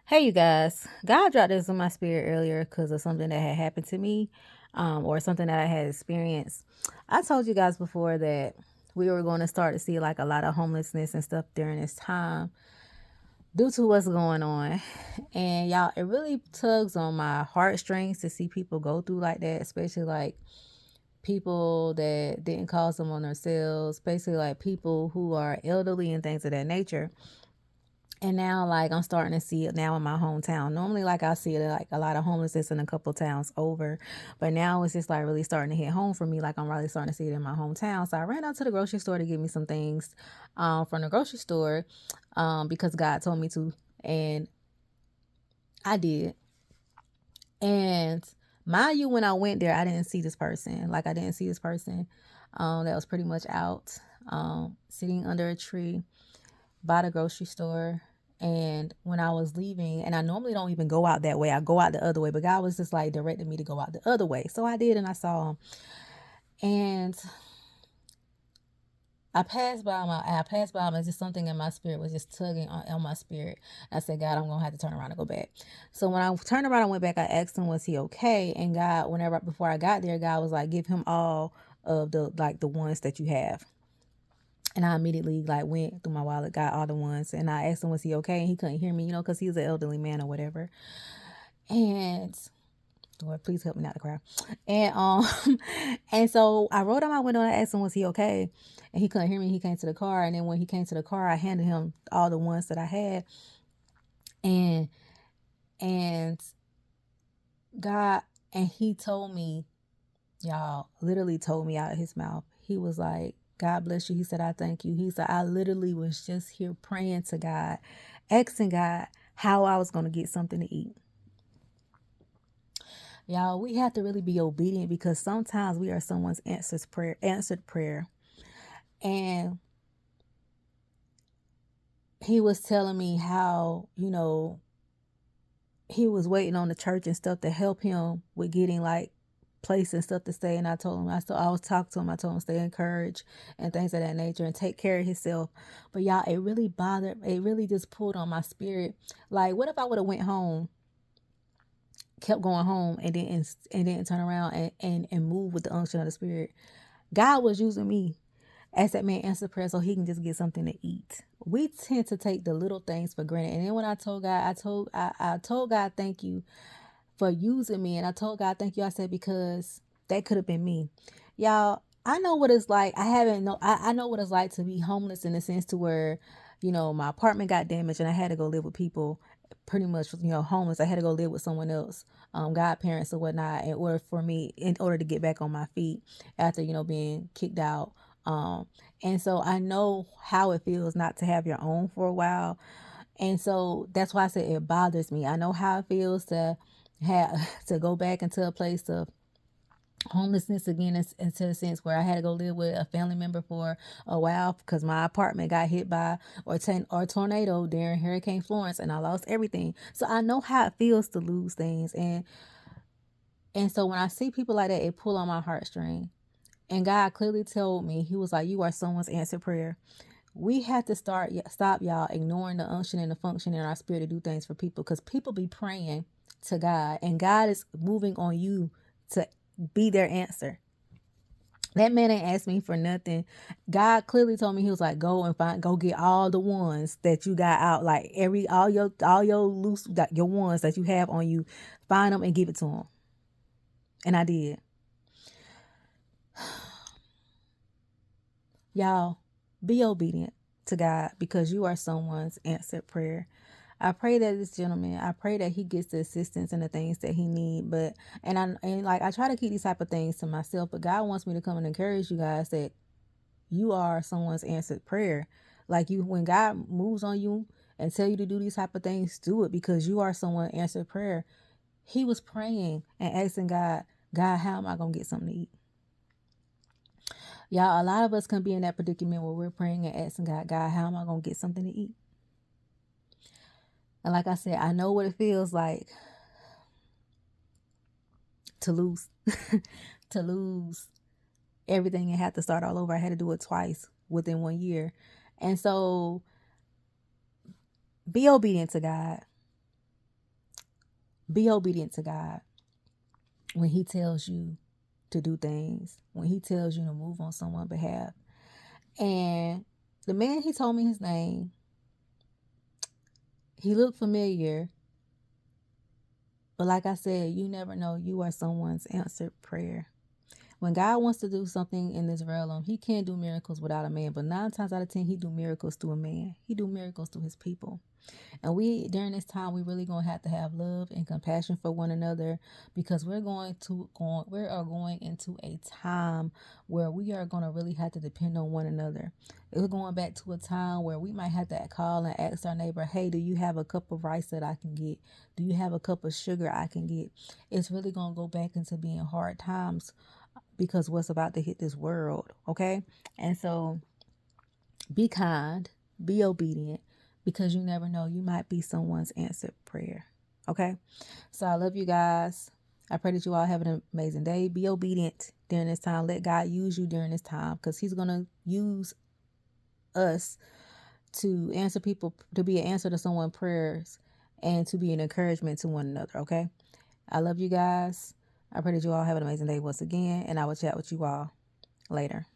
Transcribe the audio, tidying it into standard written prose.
Hey, you guys. God dropped this in my spirit earlier because of something that had happened to me, or something that I had experienced. I told you guys before that we were going to start to see like a lot of homelessness and stuff during this time due to what's going on. And y'all, it really tugs on my heartstrings to see people go through like that, especially like people that didn't cause them on themselves, basically like people who are elderly and things of that nature. And now, like, I'm starting to see it now in my hometown. Normally, like, I see it like a lot of homelessness in a couple towns over, but now it's just like really starting to hit home for me. Like, I'm really starting to see it in my hometown. So I ran out to the grocery store to get me some things, from the grocery store, because God told me to, and I did. And mind you, when I went there, I didn't see this person. Like, I didn't see this person, that was pretty much out, sitting under a tree by the grocery store. And when I was leaving, and I normally don't even go out that way, I go out the other way, but God was just like directing me to go out the other way. So I did, and I saw him. And I passed by him, and just something in my spirit was just tugging on my spirit. I said, God, I'm gonna have to turn around and go back. So when I turned around and went back, I asked him, was he okay? And God, whenever before I got there, God was like, give him all of the ones that you have. And I immediately like went through my wallet, got all the ones, and I asked him, was he okay? And he couldn't hear me, because he was an elderly man or whatever. And Lord, please help me not to cry. And and so I rolled down my window and I asked him, was he okay? And he couldn't hear me. He came to the car, and then when he came to the car, I handed him all the ones that I had, and and God, and he told me, y'all, literally told me out of his mouth. He was like, God bless you. He said, I thank you. He said, I literally was just here praying to God, asking God how I was going to get something to eat. Y'all, we have to really be obedient because sometimes we are someone's answered prayer. And he was telling me how, he was waiting on the church and stuff to help him with getting like place and stuff to stay. And I told him, I was talking to him. I told him stay encouraged and things of that nature and take care of himself. But y'all, it really bothered. It really just pulled on my spirit. Like, what if I would have went home, kept going home, and didn't turn around and move with the unction of the spirit? God was using me as that man answered prayer so he can just get something to eat. We tend to take the little things for granted. And then when I told God, I told God thank you for using me. And I told God thank you. I said, because that could have been me. Y'all, I know what it's like. I know what it's like to be homeless in the sense to where, my apartment got damaged and I had to go live with people pretty much, homeless. I had to go live with someone else, godparents or whatnot, in order to get back on my feet after, being kicked out. And so I know how it feels not to have your own for a while. And so that's why I said it bothers me. I know how it feels to have to go back into a place of homelessness again, into the sense where I had to go live with a family member for a while because my apartment got hit by or tornado during Hurricane Florence and I lost everything. So I know how it feels to lose things, and so when I see people like that, it pull on my heartstring. And God clearly told me, He was like, "You are someone's answered prayer." We have to stop y'all ignoring the unction and the function in our spirit to do things for people, because people be praying to God and God is moving on you to be their answer. That man ain't asked me for nothing. God clearly told me, He was like, go get all the ones that you got out, like all your loose, your ones that you have on you, find them and give it to him. And I did. Y'all, be obedient to God because you are someone's answered prayer. I pray that this gentleman, I pray that he gets the assistance and the things that he need. But I try to keep these type of things to myself, but God wants me to come and encourage you guys that you are someone's answered prayer. Like, when God moves on you and tell you to do these type of things, do it because you are someone answered prayer. He was praying and asking God, God, how am I gonna get something to eat? Y'all, a lot of us can be in that predicament where we're praying and asking God, God, how am I gonna get something to eat? And like I said, I know what it feels like to lose to lose everything and have to start all over. I had to do it twice within 1 year. And so be obedient to God. Be obedient to God when he tells you to do things, when he tells you to move on someone's behalf. And the man, he told me his name. He looked familiar. But like I said, you never know. You are someone's answered prayer. When God wants to do something in this realm, he can't do miracles without a man. But 9 times out of 10, he do miracles through a man. He do miracles through his people. And we, during this time, we really gonna have to have love and compassion for one another, because we are going into a time where we are gonna really have to depend on one another. We're going back to a time where we might have to call and ask our neighbor, hey, do you have a cup of rice that I can get? Do you have a cup of sugar I can get? It's really gonna go back into being hard times because what's about to hit this world, okay? And so be kind, be obedient, because you never know. You might be someone's answered prayer, okay? So I love you guys. I pray that you all have an amazing day. Be obedient during this time. Let God use you during this time, because he's going to use us to answer people, to be an answer to someone's prayers, and to be an encouragement to one another, okay? I love you guys. I pray that you all have an amazing day once again, and I will chat with you all later.